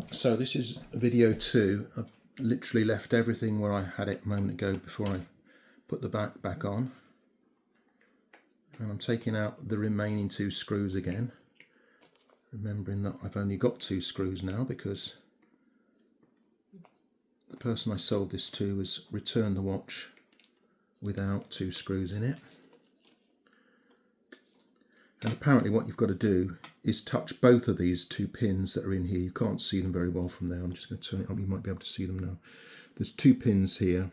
So this is video 2. I've literally left everything where I had it a moment ago before I put the back on. And I'm taking out the remaining 2 screws again. Remembering that I've only got 2 screws now because the person I sold this to has returned the watch without 2 screws in it. And apparently what you've got to do is touch both of these 2 pins that are in here. You can't see them very well from there. I'm just going to turn it up. You might be able to see them now. There's 2 pins here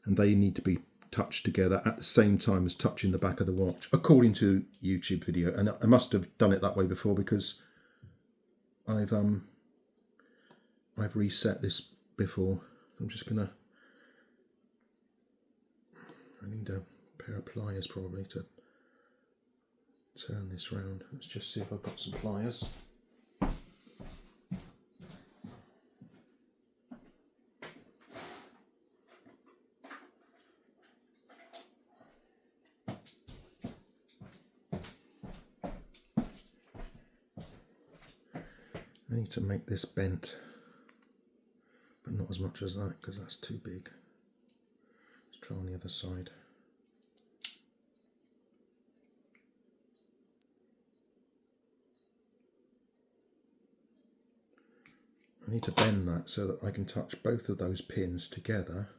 and they need to be touched together at the same time as touching the back of the watch, according to YouTube video. And I must have done it that way before because I've reset this before. I'm just going to, I need a pair of pliers probably to turn this round. Let's just see if I've got some pliers. I need to make this bent, but not as much as that because that's too big. Let's try on the other side. I need to bend that so that I can touch both of those pins together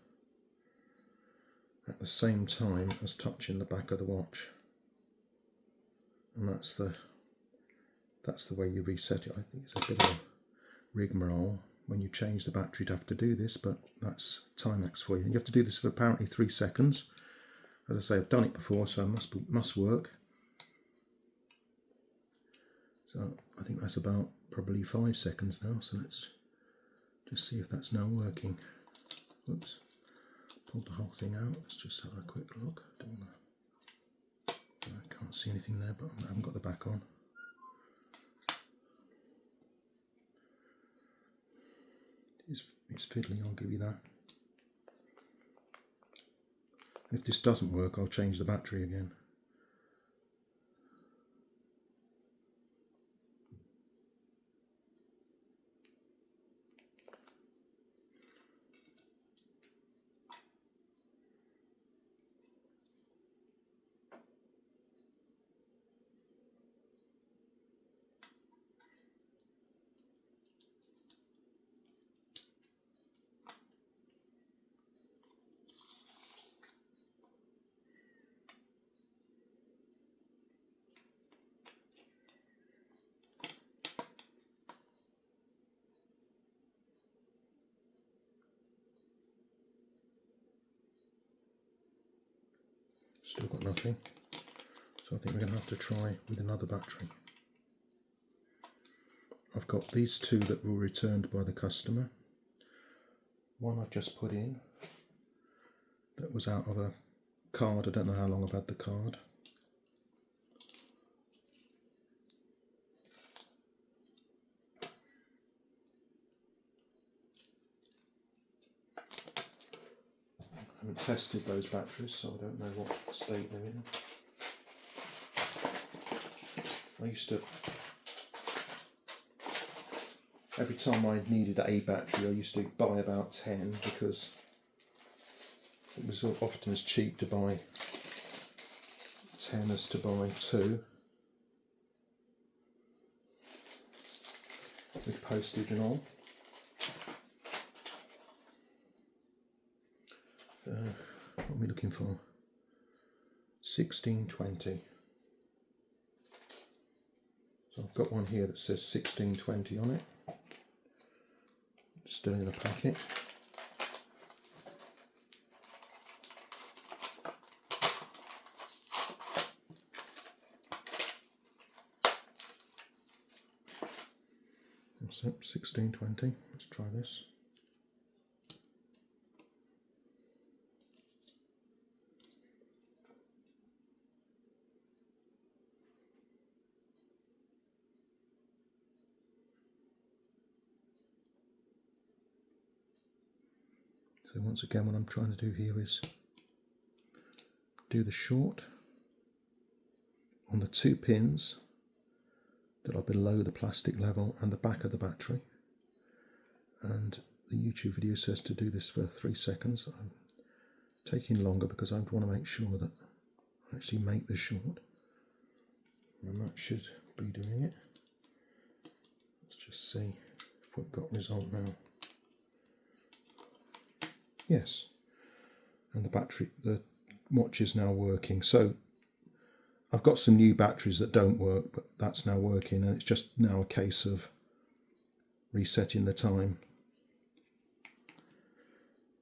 at the same time as touching the back of the watch. And that's the way you reset it. I think it's a bit of a rigmarole when you change the battery to have to do this, but that's Timex for you. You have to do this for apparently 3 seconds. As I say, I've done it before, so it must work. So I think that's about probably 5 seconds now, so let's just see if that's now working. Oops, pulled the whole thing out. Let's just have a quick look. I can't see anything there, but I haven't got the back on. It's fiddly, I'll give you that. If this doesn't work, I'll change the battery again. Still got nothing, so I think we're going to have to try with another battery. I've got these 2 that were returned by the customer. One I've just put in that was out of a card. I don't know how long I've had the card. I haven't tested those batteries, so I don't know what state they're in. I used to, every time I needed a battery, I used to buy about 10 because it was often as cheap to buy 10 as to buy 2 with postage and all. What are we looking for? 1620. So I've got one here that says 1620 on it. It's still in a packet. So 1620. Let's try this. So once again, what I'm trying to do here is do the short on the 2 pins that are below the plastic level and the back of the battery. and the YouTube video says to do this for 3 seconds. I'm taking longer because I want to make sure that I actually make this short, and that should be doing it. Let's just see if we've got result now. Yes, and the watch is now working. So I've got some new batteries that don't work, but that's now working, and it's just now a case of resetting the time.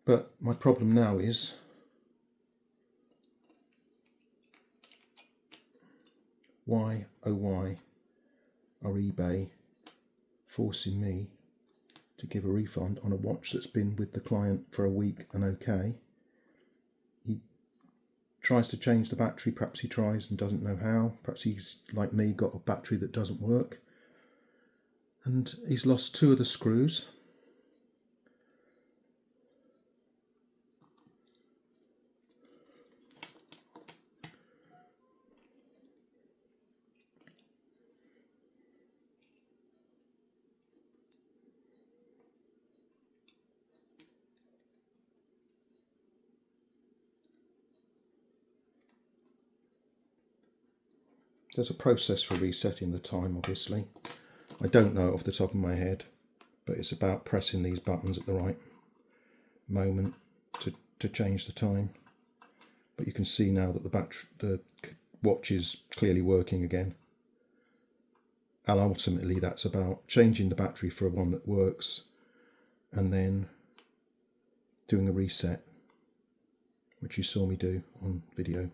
But my problem now is why, oh why, are eBay forcing me to give a refund on a watch that's been with the client for a week and okay? He tries to change the battery, perhaps he tries and doesn't know how, perhaps he's like me, got a battery that doesn't work, and he's lost 2 of the screws. There's a process for resetting the time, obviously. I don't know it off the top of my head, but it's about pressing these buttons at the right moment to change the time. But you can see now that the watch is clearly working again. And ultimately that's about changing the battery for one that works and then doing a reset, which you saw me do on video.